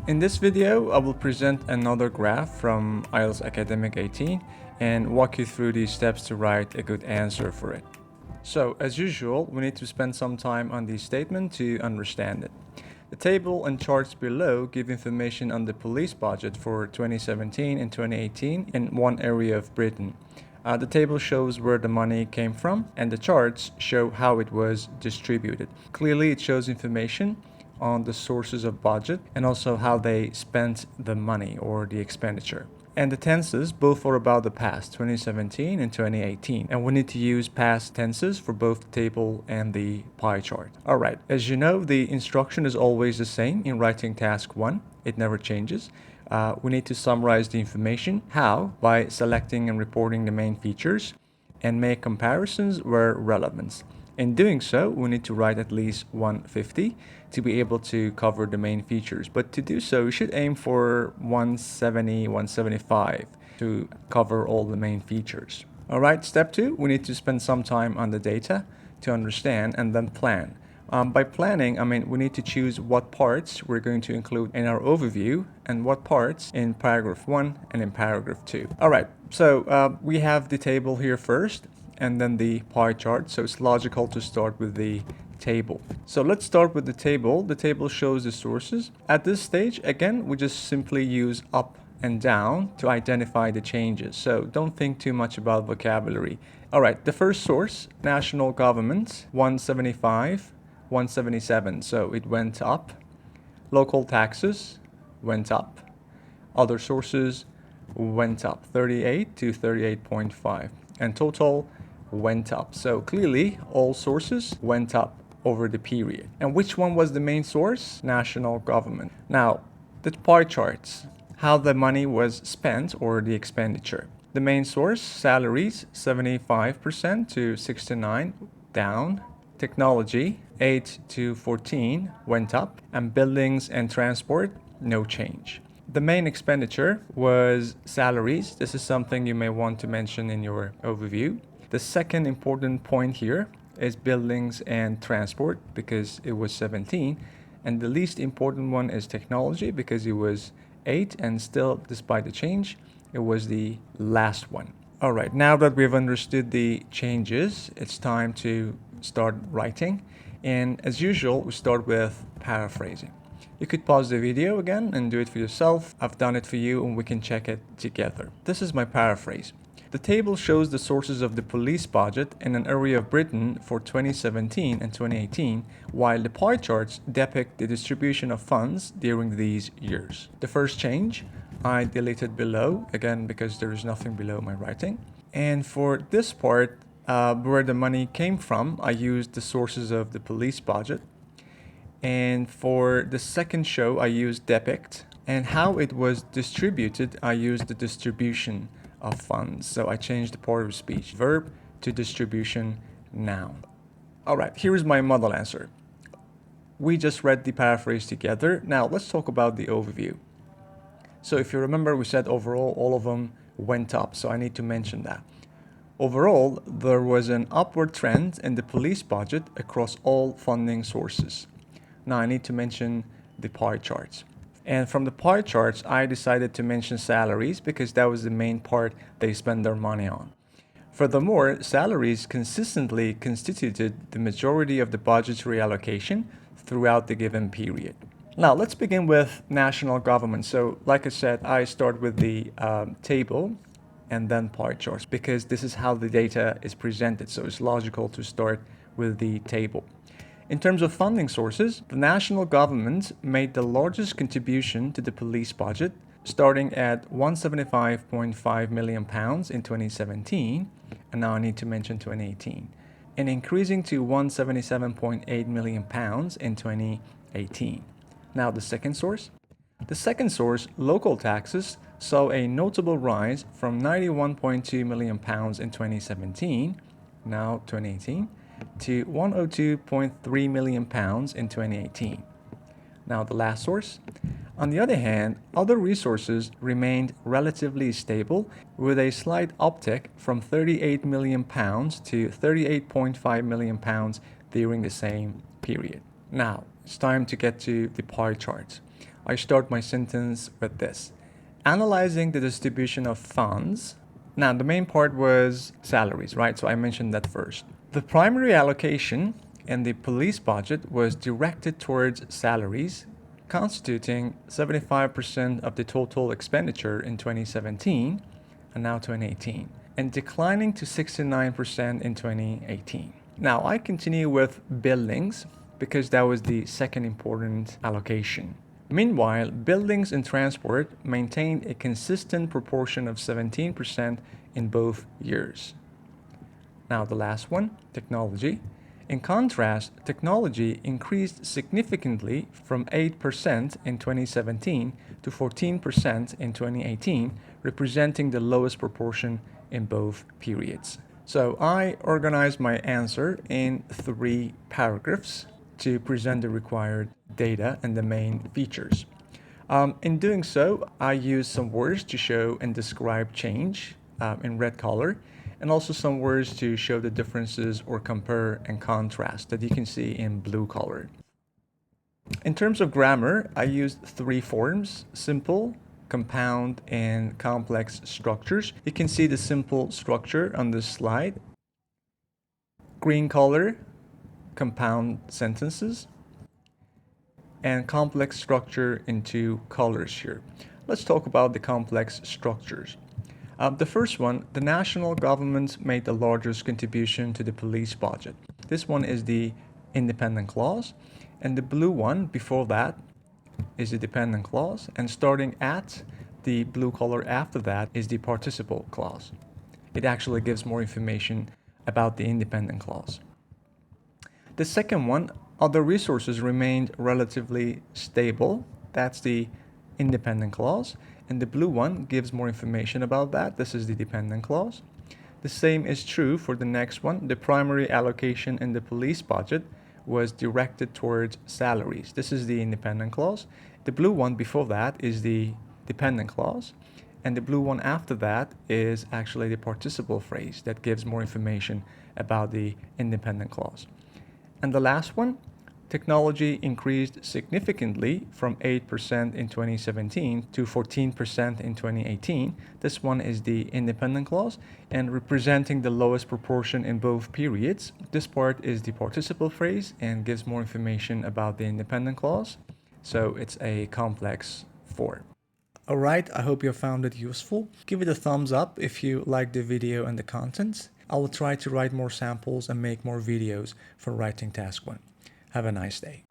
In this video, I will present another graph from IELTS Academic 18 and walk you through these steps to write a good answer for it. So, as usual, we need to spend some time on the statement to understand it. The table and charts below give information on the police budget for 2017 and 2018 in one area of Britain. The table shows where the money came from, and the charts show how it was distributed. Clearly, it shows information on the sources of budget and also how they spent the money or the expenditure. And the tenses both are about the past, 2017 and 2018. And we need to use past tenses for both the table and the pie chart. All right, as you know, the instruction is always the same in writing task 1. It never changes. We need to summarize the information. How? By selecting and reporting the main features and make comparisons where relevant. In doing so, we need to write at least 150 to be able to cover the main features. But to do so, we should aim for 170, 175 to cover all the main features. All right, step 2, we need to spend some time on the data to understand and then plan. By planning, I mean we need to choose what parts we're going to include in our overview and what parts in paragraph 1 and in paragraph 2. All right, so we have the table here first and then the pie chart, so it's logical to start with the table. So let's start with the table. The table shows the sources. At this stage, again, we just simply use up and down to identify the changes. So don't think too much about vocabulary. All right, the first source, national government, 175, 177, so it went up. Local taxes went up. Other sources went up, 38 to 38.5. And total went up. So clearly, all sources went up over the period. And which one was the main source? National government. Now, the pie charts, how the money was spent or the expenditure. The main source, salaries, 75% to 69, down. Technology, 8 to 14, went up. And buildings and transport, no change. The main expenditure was salaries. This is something you may want to mention in your overview. The second important point here is buildings and transport because it was 17. And the least important one is technology because it was 8, and still, despite the change, it was the last one. All right, now that we've understood the changes, it's time to start writing. And as usual, we start with paraphrasing. You could pause the video again and do it for yourself. I've done it for you and we can check it together. This is my paraphrase. The table shows the sources of the police budget in an area of Britain for 2017 and 2018, while the pie charts depict the distribution of funds during these years. The first change, I deleted below, again because there is nothing below my writing. And for this part, where the money came from, I used the sources of the police budget. And for the second show, I used depict. And how it was distributed, I used the distribution of funds. So I changed the part of speech, verb to distribution noun. All right, here's my model answer. We just read the paraphrase together. Now let's talk about the overview. So if you remember, we said overall, all of them went up. So I need to mention that. Overall, there was an upward trend in the police budget across all funding sources. Now I need to mention the pie charts. And from the pie charts, I decided to mention salaries because that was the main part they spend their money on. Furthermore, salaries consistently constituted the majority of the budgetary allocation throughout the given period. Now let's begin with national government. So like I said, I start with the table and then pie charts because this is how the data is presented. So it's logical to start with the table. In terms of funding sources, the national government made the largest contribution to the police budget, starting at £175.5 million in 2017, and now I need to mention 2018, and increasing to £177.8 million in 2018. Now the second source. The second source, local taxes, saw a notable rise from £91.2 million in 2017, now 2018, to £102.3 million in 2018. Now the last source. On the other hand, other resources remained relatively stable with a slight uptick from £38 million to £38.5 million during the same period. Now, it's time to get to the pie charts. I start my sentence with this. Analyzing the distribution of funds. Now, the main part was salaries, right? So I mentioned that first. The primary allocation in the police budget was directed towards salaries, constituting 75% of the total expenditure in 2017 and now 2018, and declining to 69% in 2018. Now, I continue with buildings because that was the second important allocation. Meanwhile, buildings and transport maintained a consistent proportion of 17% in both years. Now the last one, technology. In contrast, technology increased significantly from 8% in 2017 to 14% in 2018, representing the lowest proportion in both periods. So I organized my answer in 3 paragraphs to present the required data and the main features. In doing so, I used some words to show and describe change in red color, and also some words to show the differences or compare and contrast that you can see in blue color. In terms of grammar, I used 3 forms: simple, compound, and complex structures. You can see the simple structure on this slide. Green color, compound sentences, and complex structure in 2 colors here. Let's talk about the complex structures. The first one, the national government made the largest contribution to the police budget. This one is the independent clause, and the blue one before that is the dependent clause, and starting at the blue color after that is the participle clause. It actually gives more information about the independent clause. The second one, other resources remained relatively stable. That's the independent clause. And the blue one gives more information about that. This is the dependent clause. The same is true for the next one. The primary allocation in the police budget was directed towards salaries. This is the independent clause. The blue one before that is the dependent clause. And the blue one after that is actually the participle phrase that gives more information about the independent clause. And the last one, technology increased significantly from 8% in 2017 to 14% in 2018. This one is the independent clause and representing the lowest proportion in both periods. This part is the participle phrase and gives more information about the independent clause. So it's a complex form. Alright, I hope you found it useful. Give it a thumbs up if you liked the video and the content. I will try to write more samples and make more videos for Writing Task 1. Have a nice day.